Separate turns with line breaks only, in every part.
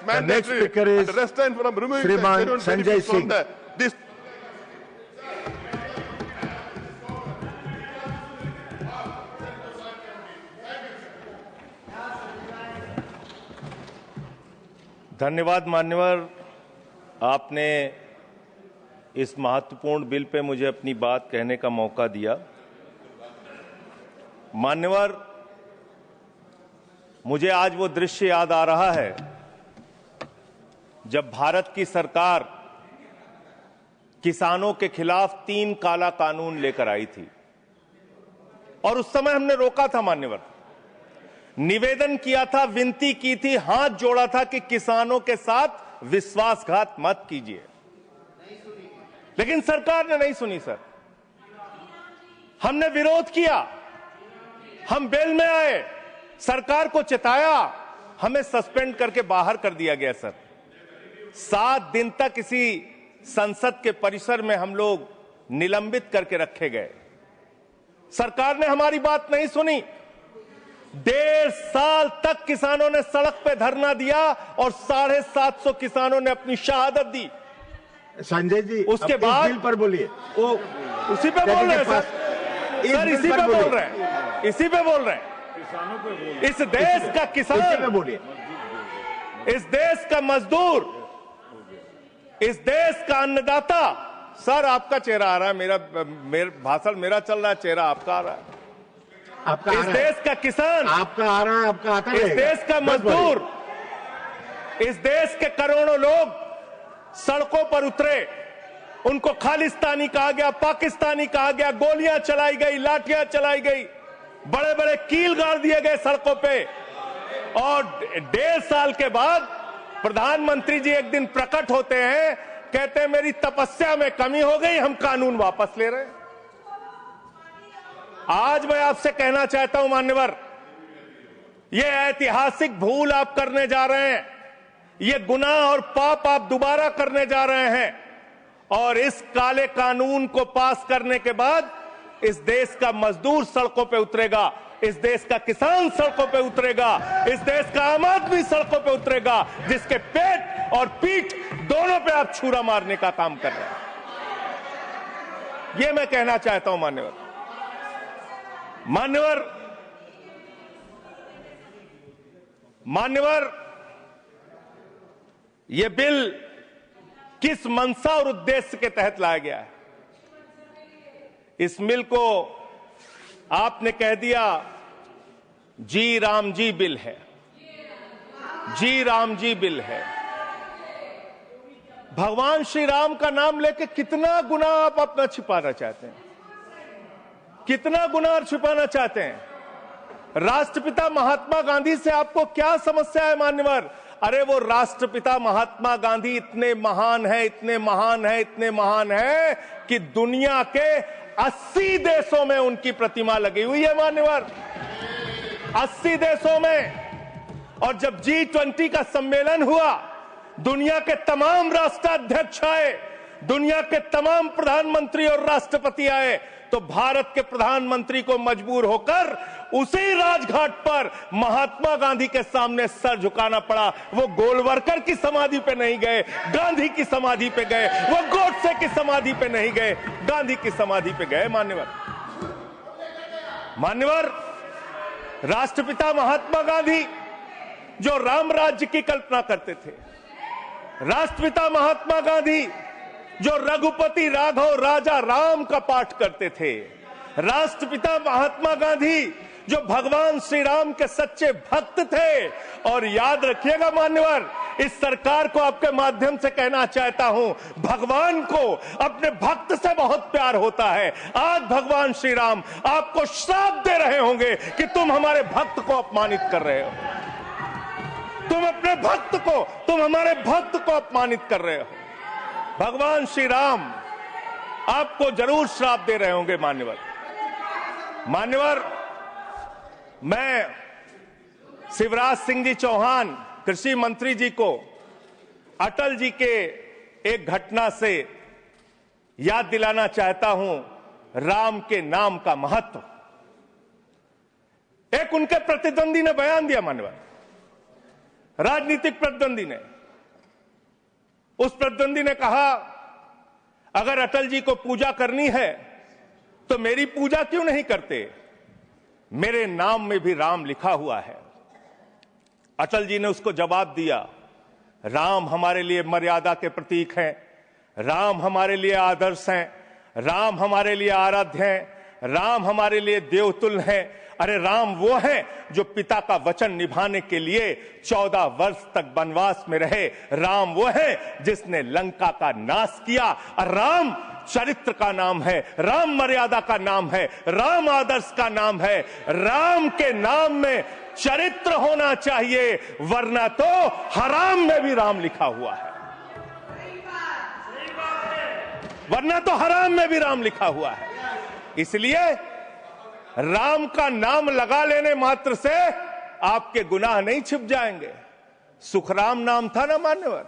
mandatory and restrain from removing the genuine benefits from this.
धन्यवाद मान्यवर, आपने इस महत्वपूर्ण बिल पे मुझे अपनी बात कहने का मौका दिया। मान्यवर, मुझे आज वो दृश्य याद आ रहा है जब भारत की सरकार किसानों के खिलाफ 3 काला कानून लेकर आई थी और उस समय हमने रोका था मान्यवर, निवेदन किया था, विनती की थी, हाथ जोड़ा था कि किसानों के साथ विश्वासघात मत कीजिए, लेकिन सरकार ने नहीं सुनी। सर, हमने विरोध किया, हम बेल में आए, सरकार को चिताया, हमें सस्पेंड करके बाहर कर दिया गया। सर, 7 दिन तक इसी संसद के परिसर में हम लोग निलंबित करके रखे गए। सरकार ने हमारी बात नहीं सुनी। 1.5 साल तक किसानों ने सड़क पे धरना दिया और 750 किसानों ने अपनी शहादत दी।
संजय जी,
उसके बाद
बिल पर बोलिए। वो
उसी पे बोल रहे हैं सर, इसी पे बोल रहे हैं, इसी पे बोल रहे हैं। इस देश का किसान,
बोलिए,
इस देश का मजदूर, इस देश का अन्नदाता। सर, आपका चेहरा आ रहा है, मेरा भाषण मेरा चल रहा है, चेहरा आपका आ रहा है।
आपका
इस देश का किसान,
आपका आ रहा है, आपका आता है।
इस देश का मजदूर, इस देश के करोड़ों लोग सड़कों पर उतरे, उनको खालिस्तानी कहा गया, पाकिस्तानी कहा गया, गोलियां चलाई गई, लाठियां चलाई गई, बड़े बड़े कील गाड़ दिए गए सड़कों पे। और 1.5 साल के बाद प्रधानमंत्री जी एक दिन प्रकट होते हैं, कहते हैं मेरी तपस्या में कमी हो गई, हम कानून वापस ले रहे हैं। आज मैं आपसे कहना चाहता हूं मान्यवर, यह ऐतिहासिक भूल आप करने जा रहे हैं, यह गुनाह और पाप आप दोबारा करने जा रहे हैं। और इस काले कानून को पास करने के बाद इस देश का मजदूर सड़कों पे उतरेगा, इस देश का किसान सड़कों पे उतरेगा, इस देश का आम आदमी सड़कों पे उतरेगा, जिसके पेट और पीठ दोनों पे आप छुरा मारने का काम कर रहे हैं। यह मैं कहना चाहता हूं मान्यवर। मान्यवर, यह बिल किस मंशा और उद्देश्य के तहत लाया गया है? इस बिल को आपने कह दिया जी राम जी बिल है, जी राम जी बिल है। भगवान श्री राम का नाम लेके कितना गुनाह आप अपना छिपाना चाहते हैं, कितना गुनाह छिपाना चाहते हैं? राष्ट्रपिता महात्मा गांधी से आपको क्या समस्या है मान्यवर? अरे वो राष्ट्रपिता महात्मा गांधी इतने महान है, इतने महान है, इतने महान है कि दुनिया के 80 देशों में उनकी प्रतिमा लगी हुई है मान्यवर, 80 देशों में। और जब G20 का सम्मेलन हुआ, दुनिया के तमाम राष्ट्राध्यक्ष आए, दुनिया के तमाम प्रधानमंत्री और राष्ट्रपति आए, तो भारत के प्रधानमंत्री को मजबूर होकर उसी राजघाट पर महात्मा गांधी के सामने सर झुकाना पड़ा। वो गोलवरकर की समाधि पे नहीं गए, गांधी की समाधि पे गए। वो गोडसे की समाधि पे नहीं गए, गांधी की समाधि पे गए। मान्यवर, राष्ट्रपिता महात्मा गांधी जो राम राज्य की कल्पना करते थे, राष्ट्रपिता महात्मा गांधी जो रघुपति राघव राजा राम का पाठ करते थे, राष्ट्रपिता महात्मा गांधी जो भगवान श्री राम के सच्चे भक्त थे। और याद रखिएगा मान्यवर, इस सरकार को आपके माध्यम से कहना चाहता हूं, भगवान को अपने भक्त से बहुत प्यार होता है। आज भगवान श्री राम आपको श्राप दे रहे होंगे कि तुम हमारे भक्त को अपमानित कर रहे हो, तुम अपने भक्त को, तुम हमारे भक्त को अपमानित कर रहे हो। भगवान श्री राम आपको जरूर श्राप दे रहे होंगे मान्यवर, मैं शिवराज सिंह जी चौहान कृषि मंत्री जी को अटल जी के एक घटना से याद दिलाना चाहता हूं, राम के नाम का महत्व। एक उनके प्रतिद्वंदी ने बयान दिया मान्यवर, राजनीतिक प्रतिद्वंदी ने, उस प्रतिद्वंदी ने कहा, अगर अटल जी को पूजा करनी है तो मेरी पूजा क्यों नहीं करते? मेरे नाम में भी राम लिखा हुआ है। अटल जी ने उसको जवाब दिया, राम हमारे लिए मर्यादा के प्रतीक हैं, राम हमारे लिए आदर्श हैं, राम हमारे लिए आराध्य हैं, राम हमारे लिए देवतुल्य हैं। अरे राम वो हैं जो पिता का वचन निभाने के लिए 14 वर्ष तक वनवास में रहे। राम वो हैं जिसने लंका का नाश किया। और राम चरित्र का नाम है, राम मर्यादा का नाम है, राम आदर्श का नाम है। राम के नाम में चरित्र होना चाहिए, वरना तो हराम में भी राम लिखा हुआ है, वरना तो हराम में भी राम लिखा हुआ है। इसलिए राम का नाम लगा लेने मात्र से आपके गुनाह नहीं छिप जाएंगे। सुखराम नाम था ना मान्यवर,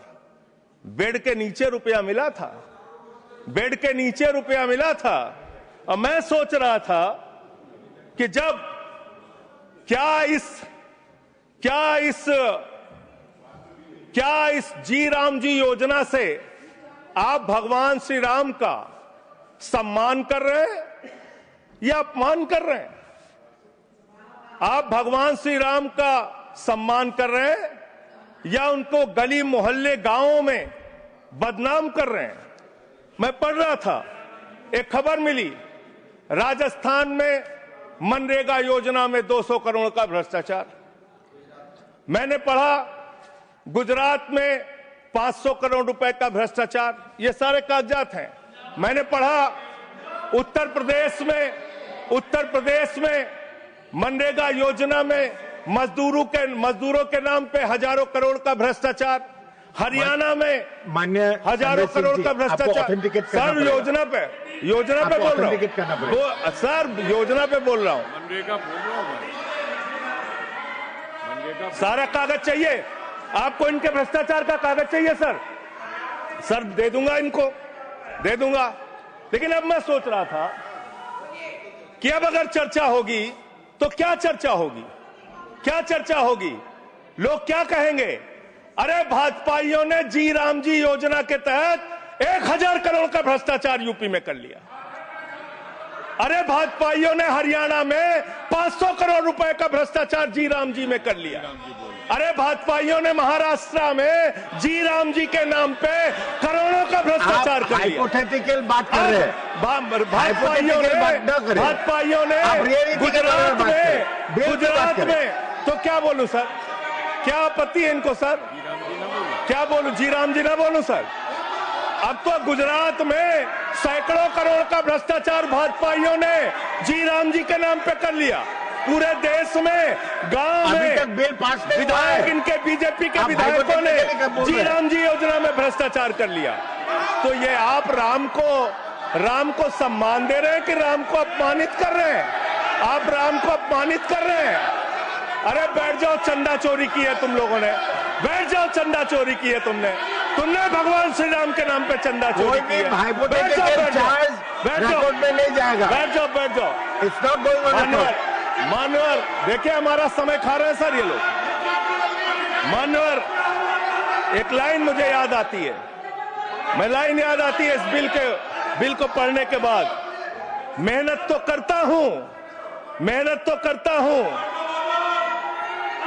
बेड के नीचे रुपया मिला था, बेड के नीचे रुपया मिला था। और मैं सोच रहा था कि जब क्या इस जी राम जी योजना से आप भगवान श्री राम का सम्मान कर रहे हैं या अपमान कर रहे हैं? आप भगवान श्री राम का सम्मान कर रहे हैं या उनको गली मोहल्ले गांवों में बदनाम कर रहे हैं? मैं पढ़ रहा था, एक खबर मिली, राजस्थान में मनरेगा योजना में 200 करोड़ का भ्रष्टाचार। मैंने पढ़ा गुजरात में 500 करोड़ रुपए का भ्रष्टाचार। ये सारे कागजात हैं। मैंने पढ़ा उत्तर प्रदेश में मनरेगा योजना में मजदूरों के नाम पे हजारों करोड़ का भ्रष्टाचार। हरियाणा में
मान्य
हजारों करोड़ का भ्रष्टाचार। सर योजना पे बोल रहा हूँ, सर योजना पे बोल रहा हूँ। सारा कागज चाहिए आपको, इनके भ्रष्टाचार का कागज चाहिए सर दे दूंगा, इनको दे दूंगा। लेकिन अब मैं सोच रहा था कि अब अगर चर्चा होगी तो क्या चर्चा होगी? लोग क्या कहेंगे? अरे भाजपाइयों ने जी राम जी योजना के तहत 1000 करोड़ का भ्रष्टाचार यूपी में कर लिया। अरे भाजपाइयों ने हरियाणा में 500 करोड़ रुपए का भ्रष्टाचार जी राम जी में कर लिया। अरे भाजपाइयों ने महाराष्ट्र में जी राम जी के नाम पे करोड़ों का भ्रष्टाचार कर लिया।
हाइपोथेटिकल बात कर रहे हैं।
भाजपाइयों ने गुजरात में तो क्या बोलूं सर? क्या आपत्ति है इनको सर? क्या बोलूं? जी राम जी ना बोलूं सर? अब तो गुजरात में सैकड़ों करोड़ का भ्रष्टाचार भाजपाइयों ने जी राम जी के नाम पे कर लिया। पूरे देश में गांव में
बिल पास नहीं हुआ है।
विधायक इनके बीजेपी के विधायकों ने जी राम जी योजना में भ्रष्टाचार कर लिया। तो ये आप राम को सम्मान दे रहे हैं कि राम को अपमानित कर रहे हैं? आप राम को अपमानित कर रहे हैं। अरे बैठ जाओ, चंदा चोरी की है तुम लोगों ने, बैठ जाओ, चंदा चोरी की है तुमने भगवान श्री राम के नाम पे चंदा चोरी की है। बैठ जाओ,
नहीं जाएगा।
बैठ जाओ।
It's not going on.
मान्यवर देखिए, हमारा समय खा रहे हैं सर ये लोग। मान्यवर, एक लाइन मुझे याद आती है, इस बिल को पढ़ने के बाद। मेहनत तो करता हूं,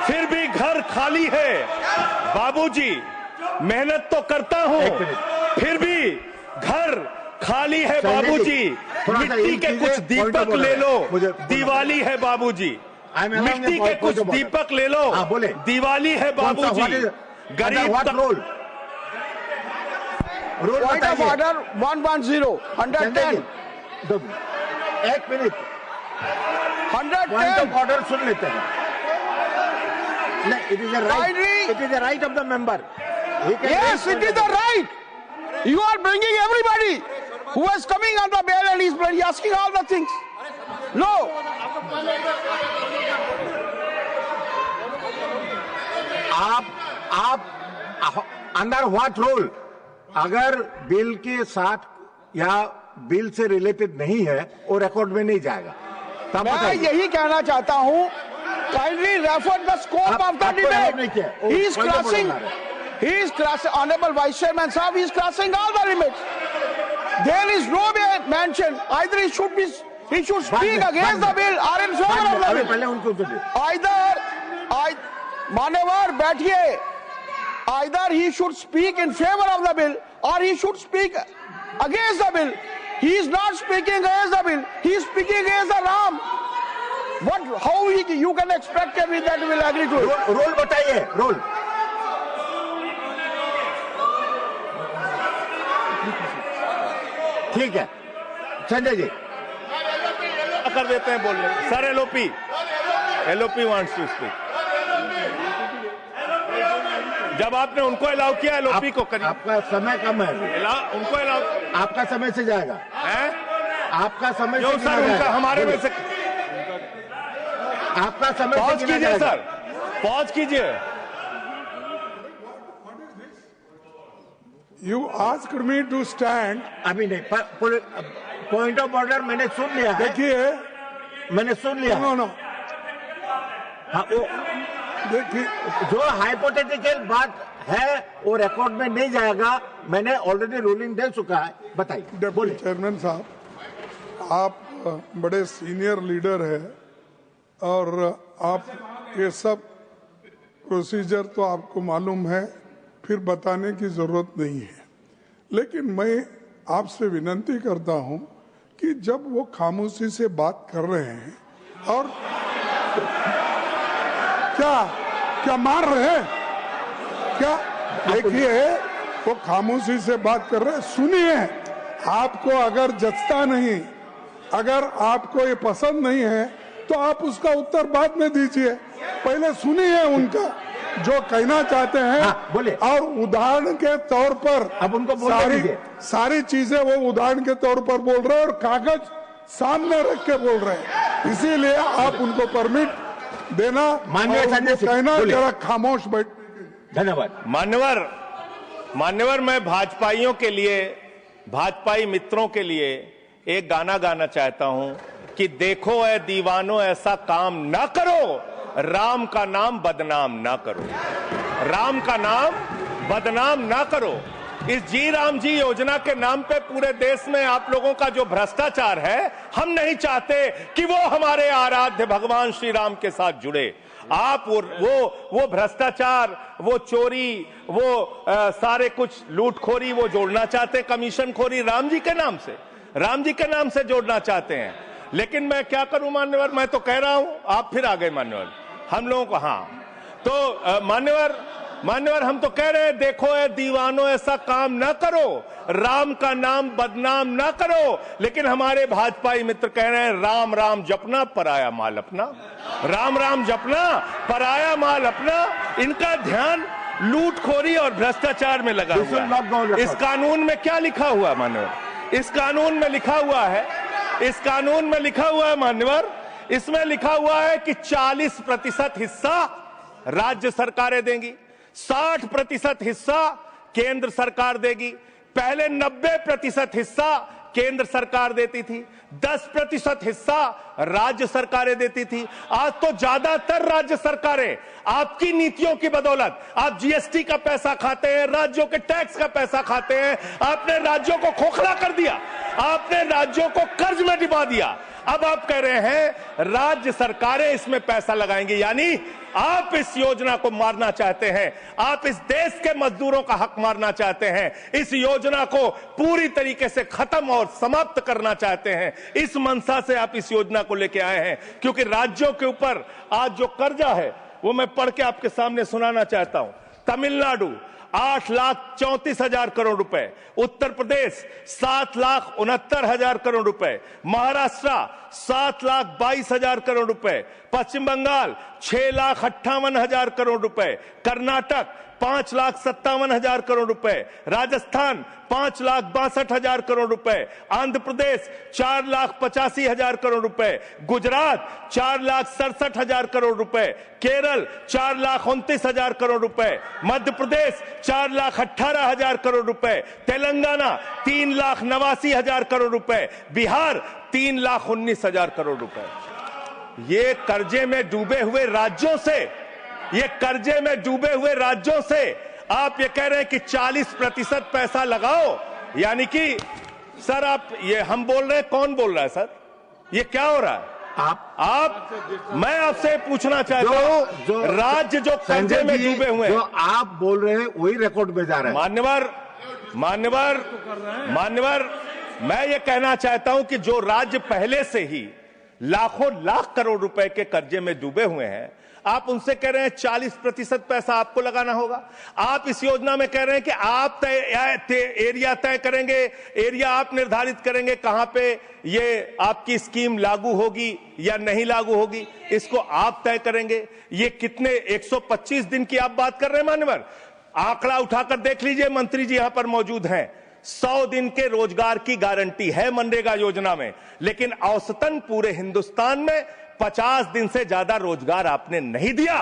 फिर भी घर खाली है बाबूजी। मेहनत तो करता हूं, फिर भी घर खाली है बाबूजी। मिट्टी के कुछ दीपक ले लो, दिवाली है बाबूजी। मिट्टी के कुछ दीपक ले लो, दिवाली है बाबूजी। गरीब का
रोल
पॉइंट ऑफ ऑर्डर 110 110।
एक मिनट,
110
ऑर्डर सुन लेते हैं। It is the right of the member.
Yes, it is the right. You are bringing everybody who is coming on the bail and he's asking all the things. No.
आप under what rule? अगर bill के साथ या bill से related नहीं है वो record में नहीं जाएगा। तब
मैं यही कहना चाहता हूं, kindly refer the scope of the debate. He is crossing. He is crossing, Honorable Vice Chairman Sahab, he is crossing all the limits. There is no mention. Either he should speak against the bill or in favor of the bill. मान्यवर बैठिए. Either he should speak in favor of the bill or he should speak against the bill. He is not speaking against the bill. He is speaking against the Ram. How you can expect that we will agree to it?
Role बताइए, role. ठीक है, संजय जी
कर देते हैं बोलने. Sir LOP wants to speak. जब आपने उनको अलाउ किया, एलओपी को करिए.
आपका समय कम है,
उनको अलाउ.
आपका समय से जाएगा
है?
आपका समय
जो
से
सर उनका हमारे में से
आपका समय
पॉज कीजिए. सर पॉज कीजिए.
You asked me to stand.
अभी नहीं, पॉइंट ऑफ ऑर्डर मैंने सुन लिया है.
देखिए,
मैंने सुन लिया.
नो
हाँ, वो
देखिए,
जो हाइपोथेटिकल बात है वो रिकॉर्ड में नहीं जाएगा. मैंने ऑलरेडी रूलिंग दे चुका है. बताइए.
डिप्टी चेयरमैन साहब, आप बड़े सीनियर लीडर है और आप ये सब प्रोसीजर तो आपको मालूम है, फिर बताने की जरूरत नहीं है. लेकिन मैं आपसे विनती करता हूं कि जब वो खामोशी से बात कर रहे हैं और क्या मार रहे हैं क्या? देखिए, वो खामोशी से बात कर रहे हैं. सुनिए. आपको अगर जचता नहीं, अगर आपको ये पसंद नहीं है तो आप उसका उत्तर बाद में दीजिए. पहले सुनिए उनका जो कहना चाहते हैं.
बोले.
और उदाहरण के तौर पर
अब उनको
सारी चीजें वो उदाहरण के तौर पर बोल रहे हैं और कागज सामने रख के बोल रहे हैं. इसीलिए आप उनको परमिट देना, कहना जरा खामोश बैठ.
धन्यवाद.
मान्यवर मैं भाजपाइयों के लिए, भाजपाई मित्रों के लिए एक गाना गाना चाहता हूं कि देखो ऐ दीवानों ऐसा काम ना करो, राम का नाम बदनाम ना करो. राम का नाम बदनाम ना करो. इस जी राम जी योजना के नाम पे पूरे देश में आप लोगों का जो भ्रष्टाचार है, हम नहीं चाहते कि वो हमारे आराध्य भगवान श्री राम के साथ जुड़े. आप वो भ्रष्टाचार, वो चोरी, वो सारे कुछ लूटखोरी वो जोड़ना चाहते, कमीशन खोरी राम जी के नाम से जोड़ना चाहते हैं. लेकिन मैं क्या करूं मान्यवर, मैं तो कह रहा हूं, आप फिर आ गए मान्यवर. हम लोगों को तो मान्यवर हम तो कह रहे हैं देखो ऐ दीवानों ऐसा काम ना करो, राम का नाम बदनाम ना करो. लेकिन हमारे भाजपाई मित्र कह रहे हैं राम राम जपना पराया माल अपना. राम राम जपना पराया माल अपना. इनका ध्यान लूटखोरी और भ्रष्टाचार में लगा हुआ है. इस कानून में क्या लिखा हुआ मान्यवर? इस कानून में लिखा हुआ है मान्यवर, इसमें लिखा हुआ है कि 40% हिस्सा राज्य सरकारें देंगी, 60% हिस्सा केंद्र सरकार देगी. पहले 90% हिस्सा केंद्र सरकार देती थी, 10% हिस्सा राज्य सरकारें देती थी. आज तो ज्यादातर राज्य सरकारें आपकी नीतियों की बदौलत, आप जीएसटी का पैसा खाते हैं, राज्यों के टैक्स का पैसा खाते हैं. आपने राज्यों को खोखला कर दिया, आपने राज्यों को कर्ज में डुबा दिया. अब आप कह रहे हैं राज्य सरकारें इसमें पैसा लगाएंगी. यानी आप इस योजना को मारना चाहते हैं, आप इस देश के मजदूरों का हक मारना चाहते हैं, इस योजना को पूरी तरीके से खत्म और समाप्त करना चाहते हैं. इस मंशा से आप इस योजना को लेके आए हैं. क्योंकि राज्यों के ऊपर आज जो कर्जा है वो मैं पढ़ के आपके सामने सुनाना चाहता हूं. तमिलनाडु 8,34,000 करोड़ रुपए, उत्तर प्रदेश 7,69,000 करोड़ रुपए, महाराष्ट्र 7,22,000 करोड़ रुपए, पश्चिम बंगाल 6,58,000 करोड़ रुपए, कर्नाटक 5,57,000 करोड़ रुपए, राजस्थान 5,62,000 करोड़ रुपए, आंध्र प्रदेश 4,85,000 करोड़ रुपए, गुजरात 4,67,000 करोड़ रुपए, केरल 4,29,000 करोड़ रुपए, मध्य प्रदेश 4,18,000 करोड़ रुपए, तेलंगाना 3,89,000 करोड़ रुपए, बिहार 3,19,000 करोड़ रुपए. ये कर्जे में डूबे हुए राज्यों से आप ये कह रहे हैं कि 40% पैसा लगाओ, यानी कि सर आप ये हम बोल रहे हैं, कौन बोल रहा है सर? ये क्या हो रहा है? मैं आपसे पूछना चाहता हूं, राज्य जो कर्जे में डूबे हुए हैं,
जो आप बोल रहे हैं वही रिकॉर्ड में जा रहा है।
मान्यवर, मैं ये कहना चाहता हूं कि जो राज्य पहले से ही लाखों लाख करोड़ रुपए के कर्जे में डूबे हुए हैं, आप उनसे कह रहे हैं 40% पैसा आपको लगाना होगा। आप इस योजना में कह रहे हैं कि आप एरिया तय करेंगे, एरिया आप निर्धारित करेंगे कहां पे ये आपकी स्कीम लागू होगी या नहीं लागू होगी, इसको आप तय करेंगे। ये कितने 125 दिन की आप बात कर रहे हैं मान्यवर? आंकड़ा उठाकर देख लीजिए, मंत्री जी यहां पर मौजूद हैं। 100 दिन के रोजगार की गारंटी है मनरेगा योजना में, लेकिन औसतन पूरे हिंदुस्तान में 50 दिन से ज्यादा रोजगार आपने नहीं दिया।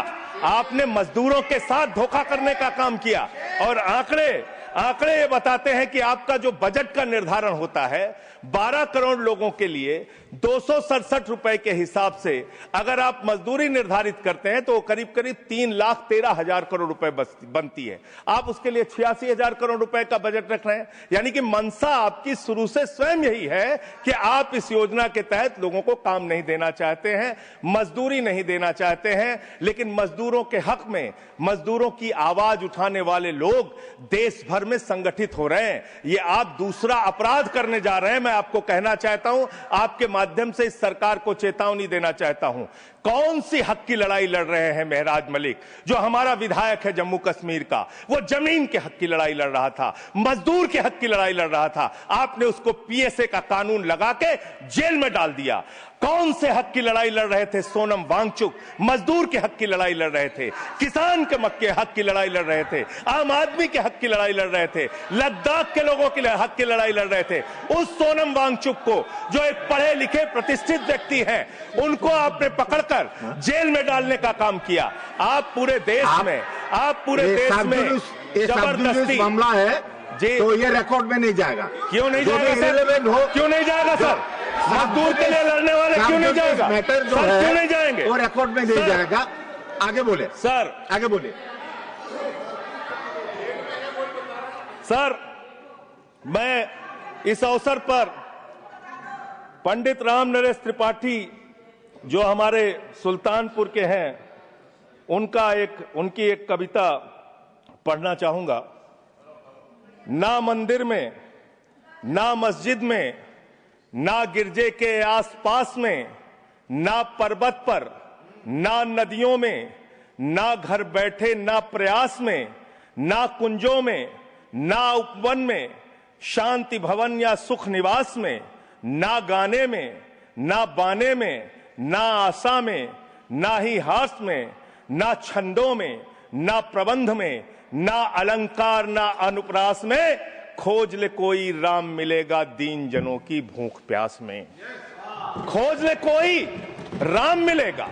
आपने मजदूरों के साथ धोखा करने का काम किया। और आंकड़े ये बताते हैं कि आपका जो बजट का निर्धारण होता है 12 करोड़ लोगों के लिए 267 रुपए के हिसाब से अगर आप मजदूरी निर्धारित करते हैं तो करीब करीब 3,13,000 करोड़ रुपए बनती है। आप उसके लिए 86,000 करोड़ रुपए का बजट रख रहे हैं। यानी कि मंशा आपकी शुरू से स्वयं यही है कि आप इस योजना के तहत लोगों को काम नहीं देना चाहते हैं, मजदूरी नहीं देना चाहते हैं। लेकिन मजदूरों के हक में मजदूरों की आवाज उठाने वाले लोग देश भर में संगठित हो रहे हैं। ये आप दूसरा अपराध करने जा रहे हैं। मैं आपको कहना चाहता हूं, आपके माध्यम से इस सरकार को चेतावनी देना चाहता हूं। कौन सी हक की लड़ाई लड़ रहे हैं महराज मलिक? जो हमारा विधायक है जम्मू कश्मीर का, वो जमीन के हक की लड़ाई लड़ रहा था, मजदूर के हक की लड़ाई लड़ रहा था। आपने उसको पीएसए का कानून लगा के जेल में डाल दिया। कौन से हक की लड़ाई लड़ रहे थे? सोनम वांगचुक मजदूर के हक की लड़ाई लड़ रहे थे, किसान के हक की लड़ाई लड़ रहे थे, आम आदमी के हक की लड़ाई लड़ रहे थे, लद्दाख के लोगों के हक की लड़ाई लड़ रहे थे। उस सोनम वांगचुक को, जो एक पढ़े लिखे प्रतिष्ठित व्यक्ति हैं, उनको आपने पकड़कर जेल में डालने का काम किया। आप पूरे देश में
जबरदस्ती मामला है जी, तो ये रिकॉर्ड में नहीं जाएगा।
क्यों नहीं जाएगा सर? क्यों नहीं जाएगा सर? मजदूर के लिए लड़ने वाले क्यों नहीं जाएगा?
मैटर जो
है
क्यों
नहीं जाएंगे?
वो रिकॉर्ड में नहीं जाएगा। आगे बोले
सर,
आगे बोले
सर। मैं इस अवसर पर पंडित राम नरेश त्रिपाठी जो हमारे सुल्तानपुर के हैं, उनकी एक कविता पढ़ना चाहूंगा। ना मंदिर में, ना मस्जिद में, ना गिरजे के आसपास में, ना पर्वत पर, ना नदियों में, ना घर बैठे, ना प्रयास में, ना कुंजों में, ना उपवन में, शांति भवन या सुख निवास में, ना गाने में, ना बाने में, ना आशा में, ना ही हास में, ना छंदों में, ना प्रबंध में, ना अलंकार, ना अनुप्रास में, खोज ले कोई राम मिलेगा दीन जनों की भूख प्यास में। खोज ले कोई राम मिलेगा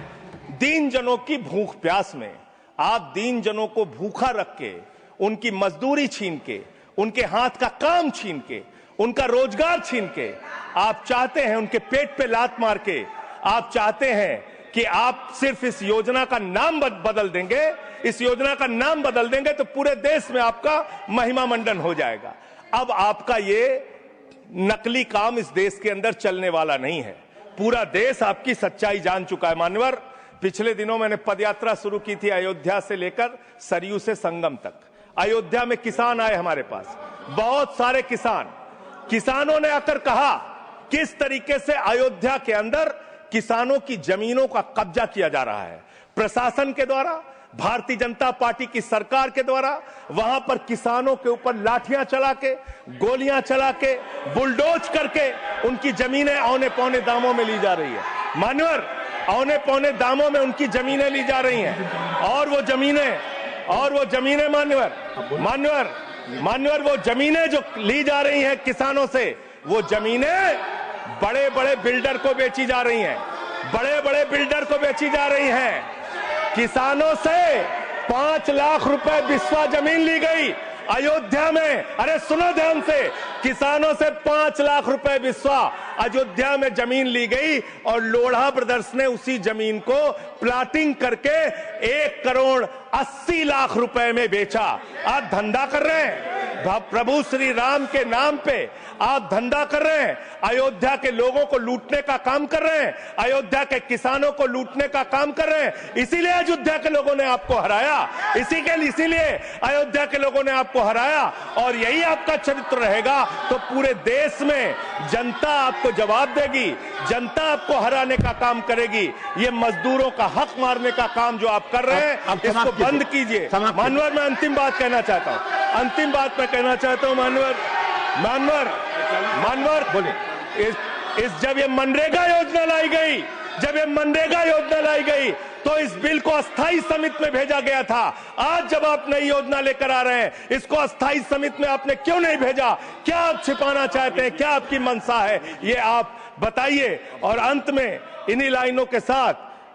दीन जनों की भूख प्यास में। आप दीन जनों को भूखा रख के, उनकी मजदूरी छीन के, उनके हाथ का काम छीन के, उनका रोजगार छीन के, आप चाहते हैं उनके पेट पे लात मार के, आप चाहते हैं कि आप सिर्फ इस योजना का नाम बदल देंगे, इस योजना का नाम बदल देंगे तो पूरे देश में आपका महिमा मंडन हो जाएगा। अब आपका ये नकली काम इस देश के अंदर चलने वाला नहीं है। पूरा देश आपकी सच्चाई जान चुका है मान्यवर। पिछले दिनों मैंने पदयात्रा शुरू की थी अयोध्या से लेकर सरयू से संगम तक। अयोध्या में किसान आए हमारे पास, बहुत सारे किसानों ने आकर कहा किस तरीके से अयोध्या के अंदर किसानों की जमीनों का कब्जा किया जा रहा है प्रशासन के द्वारा, भारतीय जनता पार्टी की सरकार के द्वारा। वहां पर किसानों के ऊपर लाठियां चला के, गोलियां चला के, बुलडोज करके उनकी जमीनें औने पौने दामों में ली जा रही है मान्यवर। औने पौने दामों में उनकी जमीनें ली जा रही हैं। और वो जमीनें मान्यवर वो जमीनें जो ली जा रही हैं किसानों से, वो जमीनें बड़े बड़े बिल्डर को बेची जा रही हैं, किसानों से 5 लाख रुपए बिस्वा जमीन ली गई अयोध्या में। अरे सुनो ध्यान से, किसानों से 5 लाख रुपए बिस्वा अयोध्या में जमीन ली गई और लोढ़ा ब्रदर्स ने उसी जमीन को प्लाटिंग करके 1 करोड़ 80 लाख रुपए में बेचा। आप धंधा कर रहे हैं प्रभु श्री राम के नाम पे, आप धंधा कर रहे हैं, अयोध्या के लोगों को लूटने का काम कर रहे हैं, अयोध्या के किसानों को लूटने का काम कर रहे हैं। इसीलिए अयोध्या के लोगों ने आपको हराया, इसीलिए अयोध्या के लोगों ने आपको हराया। और यही आपका चरित्र रहेगा तो पूरे देश में जनता आपको जवाब देगी, जनता आपको हराने का काम करेगी। ये मजदूरों का हक मारने का काम जो आप कर रहे हैं, इसको बंद कीजिए। मानवर, मैं अंतिम बात कहना चाहता हूं, अंतिम बात मैं कहना चाहता हूं। मानवर बोले, जब ये मनरेगा योजना लाई गई, तो इस बिल को अस्थाई समिति में भेजा गया था। आज जब आप नई योजना लेकर आ रहे हैं, इसको अस्थाई समिति में आपने क्यों नहीं भेजा? क्या आप छिपाना चाहते हैं? क्या आपकी मंशा है? ये आप बताइए। और अंत में इन्हीं लाइनों के साथ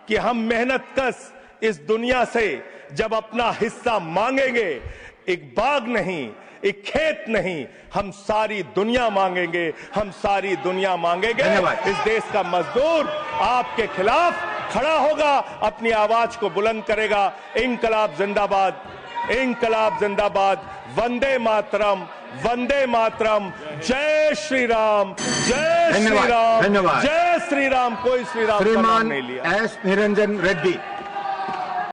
कि हम मेहनत कश इस दुनिया से जब अपना हिस्सा मांगेंगे, एक बाग नहीं, एक खेत नहीं, हम सारी दुनिया मांगेंगे, हम सारी दुनिया मांगेंगे। इस देश का मजदूर आपके खिलाफ खड़ा होगा, अपनी आवाज को बुलंद करेगा। इंकलाब जिंदाबाद, इंकलाब जिंदाबाद, वंदे मातरम, वंदे मातरम, जय श्री राम, जय श्री राम, जय श्री राम। कोई श्री राम का नाम नहीं लिया।
श्रीमान एस निरंजन रेड्डी।